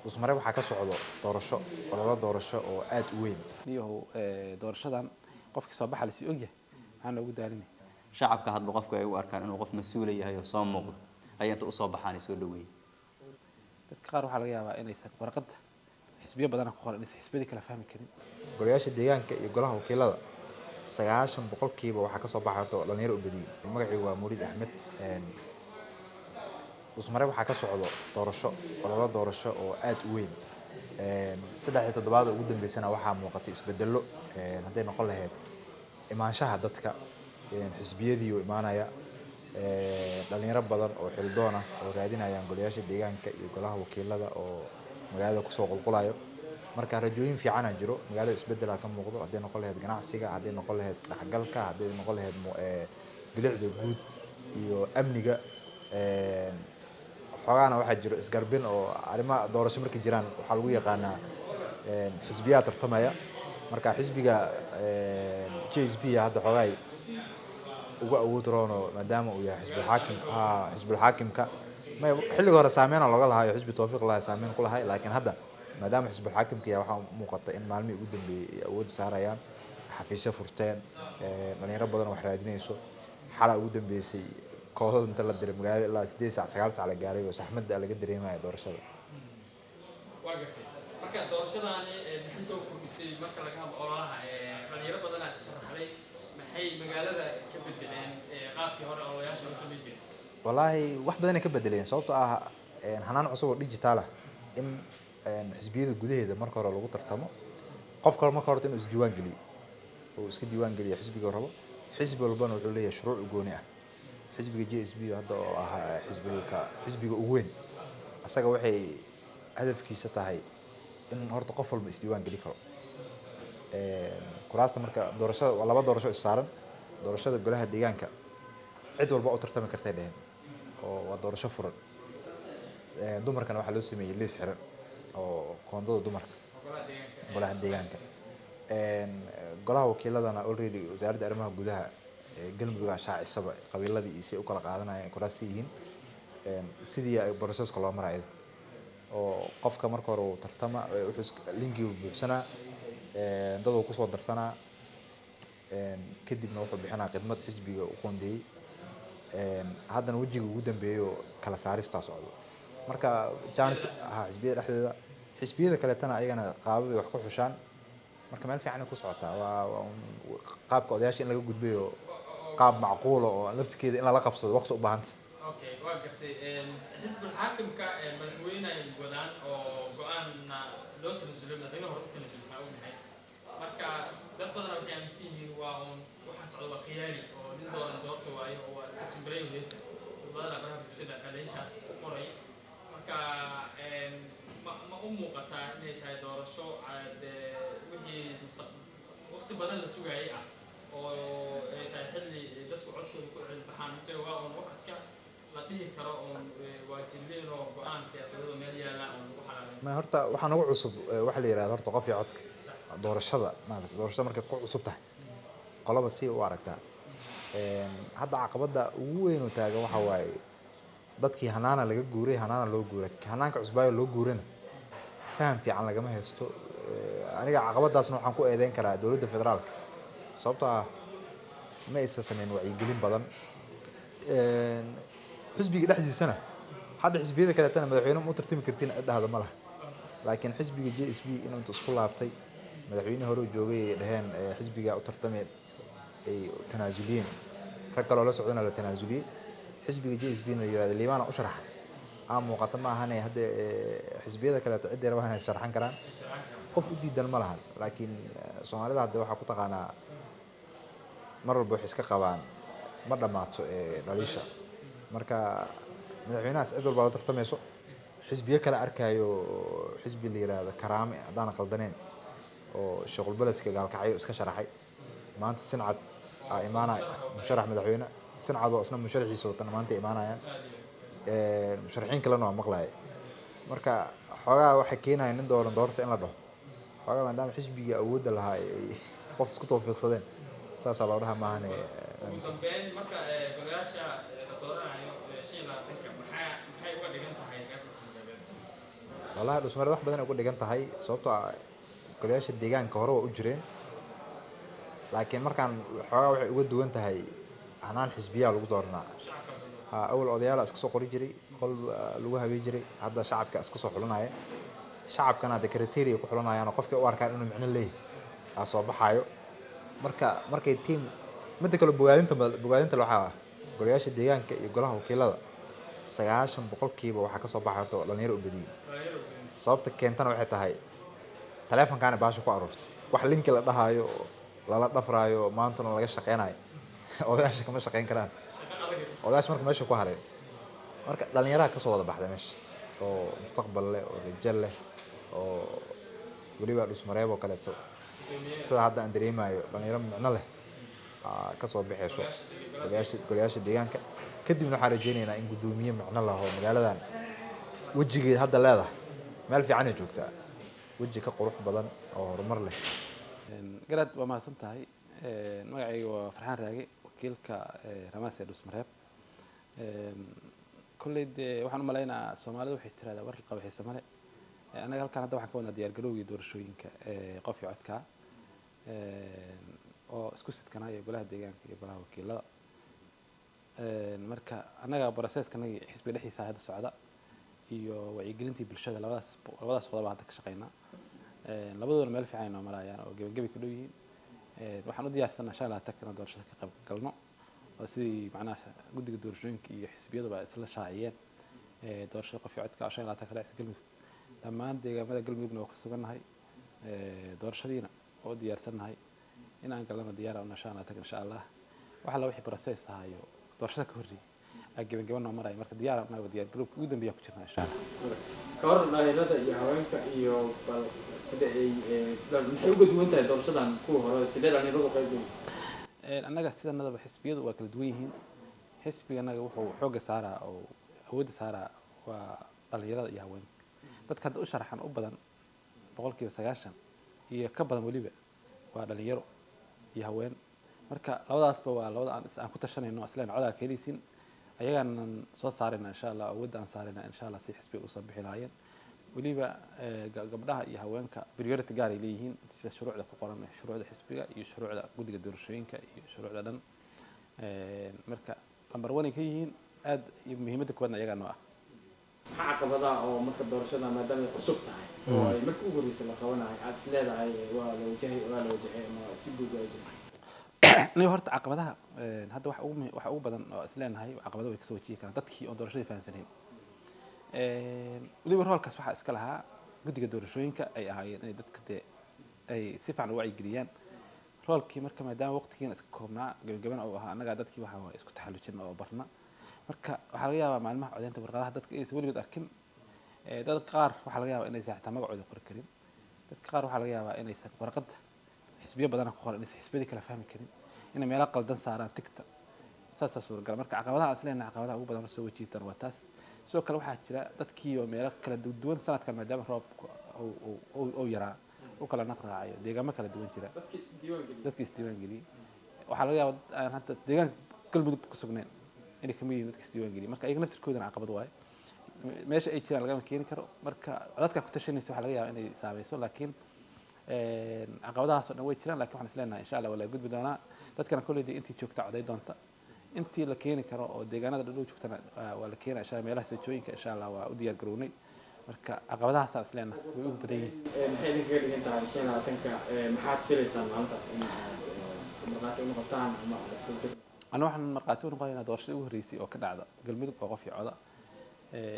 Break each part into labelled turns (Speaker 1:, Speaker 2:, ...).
Speaker 1: Usmare waxaa ka socdo doorasho olole doorasho oo aad u weyn
Speaker 2: niyahow doorashadan qofkii soo baxa la sii ogyahay maxaa noogu daalinay
Speaker 3: shacabka hadba qofka ay u arkaan inuu qof mas'uul yahay oo soo muuqdo ay inta u soo baxaan soo dhaweeyay
Speaker 2: dadka qaar waxaa laga yaabaa inaysan warqadda xisbiyo badan ku qoran inaysan xisbiyada kala fahmi karin
Speaker 1: golayaasha deegaanka iyo golaha wakiilada 90% waxaa ka soo baxay horta dhalinyaro u badiyay magacaygu waa Murid Axmed Usmare waxaa ka socdo doorasho olole doorasho oo aad u weyn 3 toddobaad ugu dambeysana waxaa muuqatay isbedelo haday noqon lahayd imaanshaha dadka xisbiyadii oo imaanaya dhalinyaro badan oo xildoon ah oo raadinayaan golayaasha deegaanka iyo golaha wakiilada oo magaalada ku soo qulqulayo marka rajooyin fiican ah jiro magaalada isbedel ka muuqdo haday noqon lahayd ganacsiga haday noqon lahayd isdhexgalka haday noqon lahayd bilicda guud iyo amniga xogaana waxaa jiro isgarbin oo arrimaha doorasho markay jiraan waxaa lagu yaqaanaa xisbiyaha tartamaya marka xisbiga JSP hadda xogaay ugu awood roono maadaama uu yahay xisbul xaakimka ma xilliga hore saameyn looga lahayo xisbi tawfiiq lahaay saameyn ku lahaay laakiin hadda maadaama xisbul xaakimka waxa muuqata in maalmihii ugu dambeeyay awood saarayaan xafiisyo furteen dhalinyaro badan wax raadinayso xala ugu dambeysay kooxda inta la diray magaalada ilaa 8 saac 9 saac la gaaray oo saxmadda laga dareemayo doorashada
Speaker 4: waagatay marka doorashadaani maxay soo kordhisay marka laga hadlo ololaha dhalinyaro badan aad sharaxday maxay magaalada ka bedeleen qaabkii hore ololayaasha loo sameeyay jiray
Speaker 1: wallahi wax badan ay ka bedeleen sababtoo ah hanaan cusub oo digital ah in xisbiyada gudaheeda marka hore lagu tartamo qofka marka hore inuu isdiiwaan geliyo oo iska diiwaan geliyo xisbiga rabo xisbi walbana wuxuu leeyahay shuruuc gooni ah xisbiga JSP hadda oo ah xisbiga ugu weyn asaga waxay hadafkiisa tahay in horta qof walba isdiiwaan geli karo kuraasta marka doorashada laba doorasho isaaran doorashada golaha deegaanka cid walba u tartami kartay dhaheen oo waa doorasho furan dumarkana waxaa loo sameeyay liis xiran oo qoondada dumarka golaha deegaanka golaha wakiiladana already wasaaradda arrimaha gudaha galmudug shaacisaba qabiiladii iyo si u kala qaadanayaan kuraasi yihiin sidii ay processka loo marayo oo qofka marka hore uu tartama wuxuu linki u buuxsanaa dad uu ku soo darsanaa kadibna wuxuu bixinaa khidmad xisbiga u qoondeeyay haddana wajiga ugu dambeeyo kala saarista socdo marka chance xisbiyada dhexdeeda xisbiyada kale tan ayagana qaabay wax ku xushaan marka meel fiican ku socotaa waa qaabka odayaasha in laga gudbiyo qaab macquul oo laftigeeda in la qabsado waqti u baahan
Speaker 4: okay waa gartay xisbul xaakimka madaxweynaha wadaan oo go'aanna loo tanaasulay madaxweynaha hore u tanaasulay u dhahay marka dad badan waxay aaminsan yihiin waa waxa socda waa khiyaali oo nin doorto waayo oo waa iska simbiray heesa badan baraha bulshada qaleyshaas qoray marka ma u muuqataa inay tahay doorasho wixii waqti badan la sugayay ah oo ay tahay xilli dadku codkooda ku cilbaxaan mise waa wax iska la dhihi karo oo waa jilleen oo go'aan siyaasadeed meel yaala oo lagu xalaalay
Speaker 1: ma horta waxaan ugu cusub waxa la yiraahdo horta qof iyo codka doorashada maanta doorashada markay ku cusub tahay qolaba si u aragtaa hadda caqabada ugu weyn oo taagan waxa waaye dadkii hanaana laga guuray hanaana loo guuray hanaanka cusbaayo loo guurana faham fiican lagama haysto aniga caqabadaasna waxaan ku eedeyn karaa dawladda federaalka sababtoo ah ma aysan sameyn wacyigelin badan xisbiga dhexdiisana hadda xisbiyada kale tan madaxweyne ma tartami kartiin cidda ma laha laakiin xisbiga JSP inuu inta isku laabtay madaxweyne hore joogay dhaheen xisbiga u tartamay ay tanaasuliyeen rag kale oo la socdana la tanaasuliyay xisbiga JSP na yiraahdo liibaana u sharax muuqata ma ahan hadda xisbiyada kale cid yar waxaan sharaxan karaan qof u diidan ma laha laakiin Soomaalida hadda waxa ku taqaanaa mar walba wax iska qabaan ma dhamaato dhaliisha marka madaxweynaha cid walba la tartamayso xisbiyo kale arkayo xisbi la yiraahdo karaame hadaan qaldaneen oo shaqul baladka gaalkacyo iska sharaxay maanta sincad imaanay musharax madaxweyne sincad oo isna musharaxiisa watan maanta imaanayaan musharaxiin kalena waa maqlaay marka xogaa waxa keenaya nin doorta in la dhaho xogaa maadaama xisbiga awoodda lahaa ay qof isku tawfiiqsadeen saas loo dhaha maahan
Speaker 4: marka golayaasha la dooranayo 25 maxay uga dhigan tahay
Speaker 1: wallahi dhusmare wax badan ay ku dhigan tahay sababtoo ah golayaasha deegaanka hore waa u jireen laakiin markaan xoogaa waxay uga duwan tahay hanaan xisbiyaa lagu dooranaa
Speaker 4: shacabkaas oo dhan.
Speaker 1: ha awal odayaala iska soo qori jiray qol lagu habeen jiray hadda shacabka iska soo xulanaya shacabkana hadda criteria ku xulanayaan oo qofkii u arkaan inuu micno leeyahay aa soo baxaayo markay tiim midda kale bogaadinta waxaa ah golayaasha deegaanka iyo golaha wakiilada 90% waxaa kasoo baxay horta dhalinyaro u badiyey
Speaker 4: Dhalinyaro weyn.
Speaker 1: sababta keentana waxay tahay taleefankaana baasha ku aruurtay wax linki la dhahaayo oo lala dhafraayo maantana laga shaqeynayo odayaasha kama shaqeyn karaan
Speaker 4: Shaqo adag ah.
Speaker 1: odayaasha marka meesha ku haray marka dhalinyaraha kasoo wada baxday meesha oo mustaqbal leh oo rajal leh oo weliba dhusmareeb oo kaleeto
Speaker 4: Guddoomiye.
Speaker 1: sida hadda aan dareemayo dhalinyaro micno leh kasoo baxayso golayaasha deegaanka kadibna waxaan rajeynaynaa in guddoomiye micno laho magaaladan wejigeed hadda leedahay meel fiican ay joogtaa weji ka qurux badan oo horumar leh
Speaker 2: garaad waa mahadsan tahay magacayga waa farxaan raage wakiilka ramaas ee dhusmareeb kolley dee waxaan u maleynayaa soomaalida waxay tirahdaa war qaba xiise male annaga halkaan hadda waxaan ka wadnaa diyaargarowgii doorashooyinka qof iyo codka oo isku sidkanaya golaha deegaanka iyo golaha wakiilada marka annaga processkanaga xisbi dhexdiisa hadda socda iyo wacyigelintii bulshada labadaas qodob hadda ka shaqeynaa labadoodana meel fiican inoo marayaan oo gebagabi ku dhow yihiin waxaan u diyaarsanaa insha allah takana doorashada ka qayb galno oo sidii macnaha guddiga doorashooyinka iyo xisbiyaduba isla shaaciyeen doorashada qof iyo codka 25 ka dhacaysa galmudug dhammaan deegaamada galmudugna waa ka sugannahay doorashadiina oo diyaarsannahay in aan galno diyaar ah insha allah insha allah waxa la wixii process ahayo doorashada ka horreeyay gebagaban noo maraya marka diyaar ah diyaar galowga ugu dambeeya ku jirnaa insha allah
Speaker 4: Ka hor dhalinyarada iyo haweenka iyo bal sida ay maxay uga duwan tahay doorashadan kuwa hore sidee dhalinyaradu qayb galay.
Speaker 2: annaga sidanadaba xisbiyadu waa kala duwan yihiin xisbiga annaga wuxuu xooga saaraa oo awoodda saaraa waa dhalinyarada iyo haweenka dadka hadda u sharaxan u badan 90% iyo ka badan weliba waa dhalinyaro iyo haween marka labadaasba waa labada aan ku tashanayno islaan codaa ka helisiin ayagaanan soo saarayna insha allah awoodda aan saarayna insha allah si xisbiga usoo bixi lahaayeen weliba gabdhaha iyo haweenka priority gaar ay leeyihiin sida shuruucda ku qoran shuruucda xisbiga iyo shuruucda guddiga doorashooyinka iyo shuruucda dhan marka lambar 1 ay ka yihiin aad iyo muhiimadda koowaadna ayagaa noo ah
Speaker 4: Maxaa caqabadaha oo marka doorashada maadaama ay cusub tahay oo ay markii ugu horreysay la qabanayo aad is leedahay waa la wajahay ama si guud waa jirta.
Speaker 2: aniga horta caqabadaha hadda waxa ugu badan oo isleenahay caqabado way kasoo wajihi karaan dadkii oo doorashadii fahansaneen weliba roolkaas waxaa iska lahaa guddiga doorashooyinka ay ahaayeen inay dadka dee ay si fiican u wacyigeliyaan roolkii marka maadaama waqtigiina iska koobnaa gabagaban oo ahaa annagaa dadkii waxa waa isku taxallujin oo barna marka waxaa laga yaabaa maalmaha codeynta warqadaha dadka inaysan weligood arkin dad qaar waxaa laga yaabaa inaysan xataa magacooda qori karin dadka qaar waxaa laga yaabaa inaysan warqadda xisbiyo badana ku qoran inaysan xisbiyadii kala fahmi karin inay meelo qaldan saaraan tigta saasaa suuragal marka caqabadaha aan isleena caqabadaha ugu badan soo wajihitaan waa taas sidoo kale waxaa jira dadkii oo meelo kala duwan sanadkan maadaama roobka uu yaraa u kala naq raacayo deegaamo kala duwan jira dadkii isdiiwaan geliyey waxaa laga yaabaa aan hadda deegaanka galmudug ku sugnayn inay kamid yihiin dadkii isdiiwaan geliyey marka iyaga naftirkoodana caqabad waaye meesha ay jiraan lagama keeni karo marka dadka ku tashanaysa waxaa laga yaabaa inay saameyso laakiin caqabadahaas oo dhan way jiraan laakiin waxaan isleenahay insha allah waa laga gudbi doonaa dadkana kolleyda intii joogta coday doonta intii la keeni karo oo deegaanada dhadhow joogtana waa la keenaa insha allah meelaha seejooyinka insha allah waa u diyaar garownay marka caqabadahaasaan isleenahay way ugu badan yihiin
Speaker 4: maxay idinkaga dhigan tahay 25 maxaad filaysaan maalintaas in marqaati u noqotaan ama
Speaker 2: ana waxaan marqaati u noqonaynaa doorashadii ugu horreysay oo ka dhacda galmudug oo qof iyo coda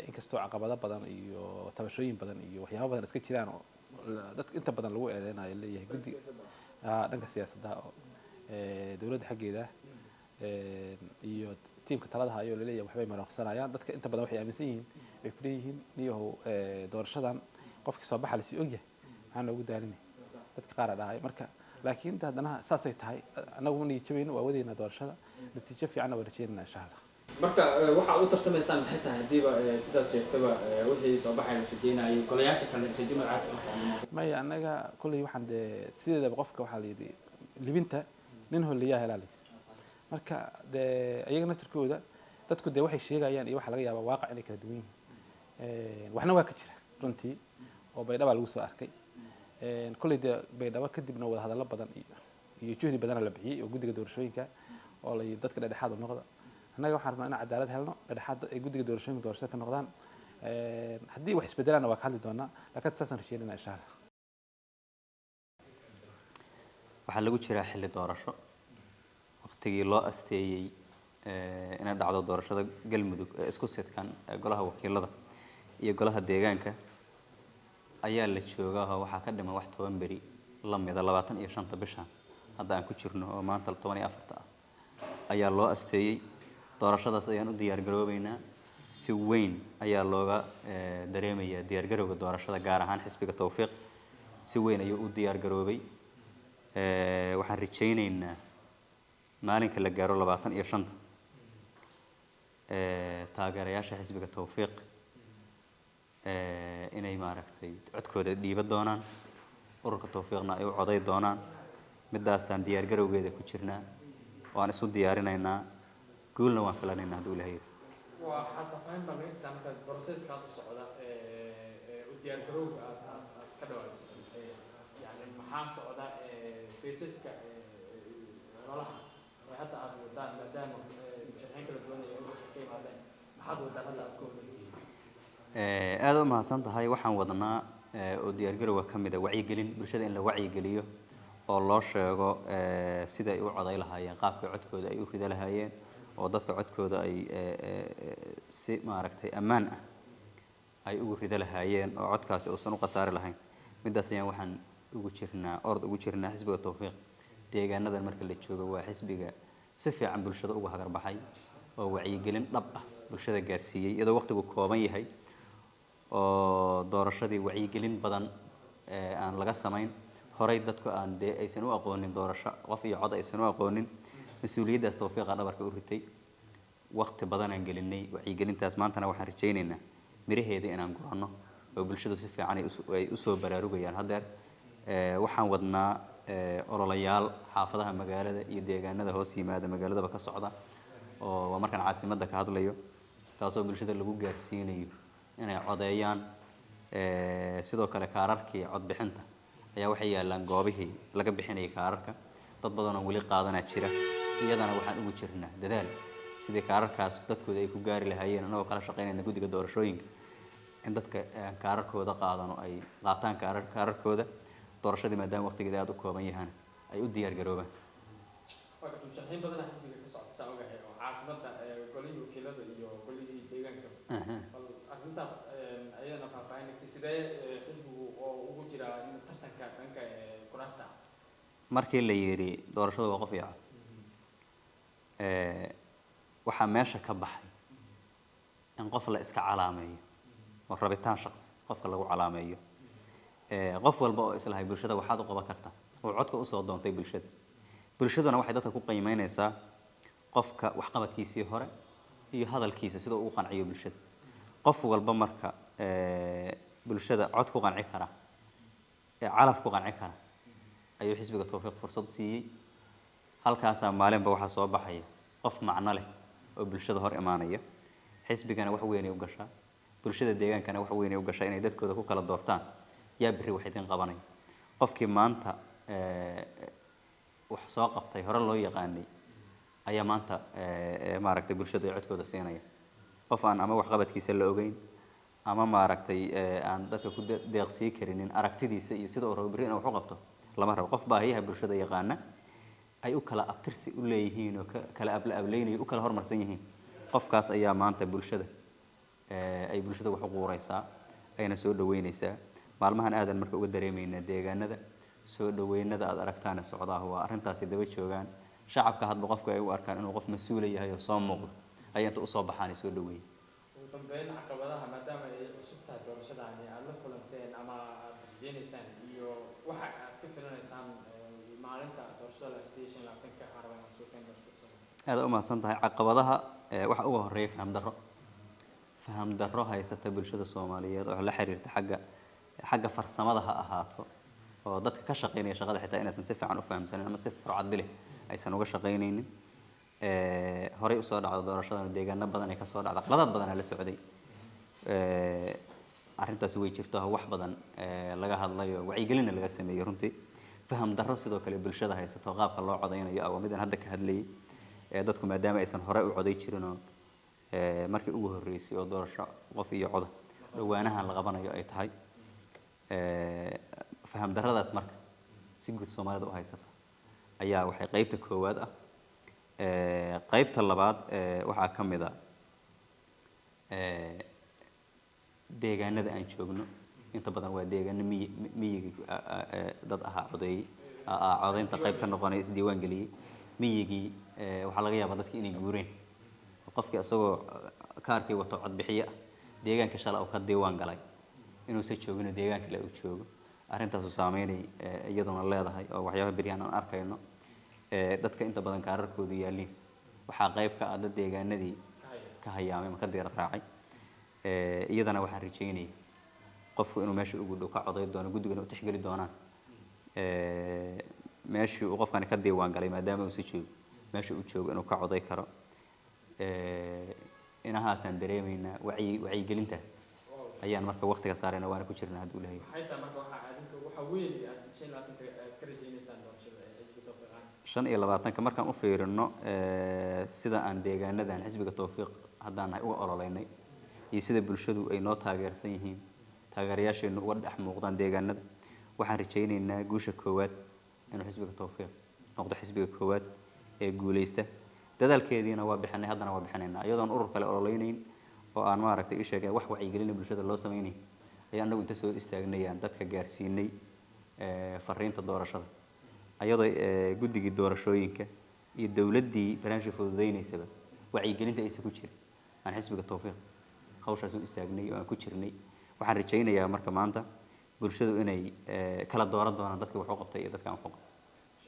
Speaker 2: inkastoo caqabado badan iyo tabashooyin badan iyo waxyaabo badan iska jiraan oo dadka inta badan lagu eedeynayo leeyahay guddiga dhanka siyaasadda oo dowladda xaggeeda iyo tiimka talada hayo laleeyahay waxbay maraqsanayaan dadka inta badan waxay aaminsan yihiin way ku leeyihiin niyahow doorashadan qofkii soo baxa lasii ogyahay maxaa noogu daalinay dadka qaar dhahay marka laakiin haddana saasay tahay annagu ma niyajabayno waa wadeynaa doorashada natiijo fiicanna waa rajeynayna insha allah
Speaker 4: marka waxaad u tartamaysaan maxay tahay hadiiba sidaas sheegtaba wixii soo baxay la rajeynayay golayaasha kale rajo magacaad
Speaker 2: maya annaga kolley waxaan dee sideedaba qofka waxaa la yidhi libinta nin holiyaa helaa la yidhi marka dee iyaga naftirkooda dadku dee waxay sheegayaan iyo waxaa laga yaabaa waaqac inay kala duwan yihiin waxna waa ka jira runtii oo baydhaba lagu soo arkay kulay dee baydhaba kadibna wada hadallo badan iyo juhdi badana la bixiyey oo guddiga doorashooyinka oo la dadka dhexdhexaad u noqda annaga waxaan rabnaa in cadaalad helno dhexdhexaad ay guddiga doorashooyinka doorashada ka noqdaan haddii wax isbedelaan waa ka hadli doonaa laakiin saasaan rajeynayna insha allah
Speaker 3: waxaa lagu jiraa xilli doorasho waqtigii loo asteeyey inay dhacdo doorashada galmudug ee isku sidkan golaha wakiilada iyo golaha deegaanka ayaa la joogaa oo waxaa ka dhiman wax 10 beri la mida 25 bishan hadda aan ku jirno oo maanta 14 ah ayaa loo asteeyey doorashadaas ayaan u diyaar garoobaynaa si weyn ayaa looga dareemayaa diyaar garowga doorashada gaar ahaan xisbiga tawfiiq si weyn ayuu u diyaar garoobay waxaan rajaynaynaa maalinka la gaaro 25 taageerayaasha xisbiga tawfiiq inay maaragtay codkooda dhiiba doonaan ururka tawfiiqna ay u coday doonaan midaasaan diyaar garowgeeda ku jirnaa waan isu diyaarinaynaa guulna waan filanaynaa hadduu ilaahay
Speaker 4: waa xafafayn balmaysa marka processka hadda socda u diyaar garowga aad ka dhawaajisay yani maxaa socda faceska ololaha ee hadda aad wadaan maadaama musharaxiin kala duwan ay ka yimaadeen maxaad wadaan hadda aad ku horantihiin
Speaker 3: aad u mahadsan tahay waxaan wadnaa oo diyaar garowga ka mid ah wacyigelin bulshada in la wacyigeliyo oo loo sheego sida ay u coday lahaayeen qaabka codkooda ay u rida lahaayeen oo dadka codkooda ay si maaragtay ammaan ah ay ugu rida lahaayeen oo codkaasi uusan u qasaari lahayn midaas ayaan waxaan ugu jirnaa xisbiga tawfiiq deegaanadan marka la joogo waa xisbiga si fiican bulshada uga hagar baxay oo wacyigelin dhab ah bulshada gaarsiiyey iyadoo waqtigu kooban yahay oo doorashadii wacyigelin badan aan laga samayn horay dadku aan dee aysan u aqoonin doorasho qof iyo cod aysan u aqoonin mas-uuliyaddaas tawfiiqa dhabarka u ritay waqti badan aan gelinay wacyigelintaas maantana waxaan rajaynaynaa miraheeda inaan guranno oo bulshadu si fiican ay u soo baraarugayaan haddeer waxaan wadnaa ololayaal xaafadaha magaalada iyo deegaanada hoos yimaada magaaladaba ka socda oo waa markaan caasimadda ka hadlayo taasoo bulshada lagu gaarsiinayo inay codeeyaan sidoo kale kaararkii codbixinta ayaa waxay yaalaan goobihii laga bixinayay kaararka dad badan oo weli qaadanaa jira iyadana waxaan ugu jirnaa dadaal sidii kaararkaas dadkooda ay ku gaari lahaayeen anagoo kala shaqaynayna guddiga doorashooyinka in dadka kaararkooda qaadano ay qaataan kaararkooda doorashadii maadaama waqtigeeda aad u kooban yahaan ay u diyaar garoobaan
Speaker 4: waqti musharaxiin badan xisbiga ka socda saa ogahay oo caasimadda golihii wakiilada iyo golihii deegaanka bal arrintaas ayadana faahfaahinaysa sidee xisbigu oo ugu jiraa in tartanka dhanka kuraasta
Speaker 3: markii la yiri doorashadu waa qof iyo cod waxaa meesha ka baxay in qof la iska calaameeyo oo rabitaan shaqsi qofka lagu calaameeyo qof walba oo islahay bulshada waxaad u qaban kartaa oo codka u soo doontay bulshaduna waxay dadka ku qiimeynaysaa qofka waxqabadkiisii hore iyo hadalkiisa sida uu qanciyo bulshada qof walba marka bulshada cod ku qanci kara calaf ku qanci kara ayuu xisbiga tawfiiq fursad siiyey halkaasaa maalinba waxaa soo baxaya qof macno leh oo bulshada hor imaanaya xisbigana wax weyn ay u gashaa bulshada deegaankana wax weyn ay u gashaa inay dadkooda ku kala doortaan yaa berri wax idin qabanaya qofkii maanta wax soo qabtay hore loo yaqaanay ayaa maanta maaragtay bulshada ay codkooda siinaya qof aan ama waxqabadkiisa la ogeyn ama maaragtay aan dadka ku deeqsii karinin aragtidiisa iyo sida uu rabo berri inuu wax u qabto lama rabo qof baahiyaha bulshada yaqaana ay u kala abtirsi u leeyihiin oo kala ablaynayo u kala hormarsan yihiin qofkaas ayaa maanta bulshada ay bulshada wax u quuraysaa ayna soo dhaweynaysaa maalmahan aadan marka uga dareemayna deegaanada soo dhaweynada aad aragtaan socdaah waa arrintaasi daba joogaan shacabka hadba qofka ay u arkaan inuu qof mas'uul yahay oo soo muuqdo ay inta u soo baxaan soo dhaweeyay
Speaker 4: ugu dambeyn caqabadaha maadaama ay cusub tahay doorashadaani aad la kulanteen ama aad rajeynaysaan iyo waxa aad ka filanaysaan maalinta doorashada station laatanka carabaan suuqeen
Speaker 3: aad u mahadsan tahay caqabadaha waxa ugu horeeya faham darro haysata bulshada Soomaaliyeed oo la xiriirta xagga farsamada ha ahaato oo dadka ka shaqeynaya shaqada xitaa inaysan si fiican u fahamsanin ama si farcad leh aysan uga shaqeynaynin horey u soo dhacdo doorashada deegaano badan ay ka soo dhacdo qaladaad badan la socday arrintaasi way jirto wax badan laga hadlayo wacyigelin laga sameeyo runtii faham darro sidoo kale bulshada haysato qaabka loo codeynayo waa midaan hadda ka hadlayay dadku maadaama aysan hore u coday jirin oo markii ugu horeysay oo doorasho qof iyo cod dhawaanahan la qabanayo ay tahay faham darradaas marka si guud Soomaalida u haysata ayaa waxay qaybta koowaad ah qaybta labaad waxaa ka mid ah deegaanada aan joogno inta badan waa deegaano miyiga dad ahaa codeynta qayb ka noqonay isdiiwaan geliyay miyigii waxaa laga yaabaa dadkii inay guureen qofkii asagoo kaarkii wato cod bixiye deegaanka shalay oo ka diiwaan galay inuu sa joogino deegaanka kale uu joogo arrintaas uu saameynay iyaduna leedahay oo waxyaabaha beriyahan aan arkayno dadka inta badan kaararkoodu yaaliin waxaa qayb ka ah dad deegaanadii ka hayaamay ama ka diir raacay iyadana waxaan rajaynayay qofku inuu meesha ugu dhow ka coday doono guddigana u tixgeli doonaan meeshii uu qofkani ka diiwaan galay maadaama uu si joogo meesha uu joogo inuu ka coday karo inahaasaan dareemaynaa wacyigelintaas ayaan marka waqtiga saarayna waana ku jirnaa hadduu leeyahay
Speaker 4: maxay tahay marka waxa weyn aad ka rajaynaysaan doorashada xisbiga tawfiiqan
Speaker 3: 25 markaan u fiirino sida aan deegaanadan xisbiga tawfiiq haddaan nahay uga ololeynay iyo sida bulshadu ay noo taageersan yihiin taageerayaasheenu uga dhex muuqdaan deegaanada waxaan rajaynaynaa guusha koowaad inuu xisbiga tawfiiq noqdo xisbiga koowaad ee guuleysta dadaalkeediina waa bixinay haddana waa bixinaynaa iyadoon urur kale ololeynayn oo aan maaragtay ii sheegay wax wacyigelin bulshada loo sameeyay ayaan anagu inta soo istaagnayaan dadka gaarsiinay fariinta doorashada ayadoo guddigii doorashooyinka iyo dawladdii barnaamijka fududeynaysa wacyigelinta aysan ku jirin aan xisbiga tawfiiq hawshaas u istaagnay oo aan ku jirnay waxaan rajaynayaa marka maanta bulshadu inay kala dooran doonaan dadka wax u qabtay iyo dadka aan wax u qabtay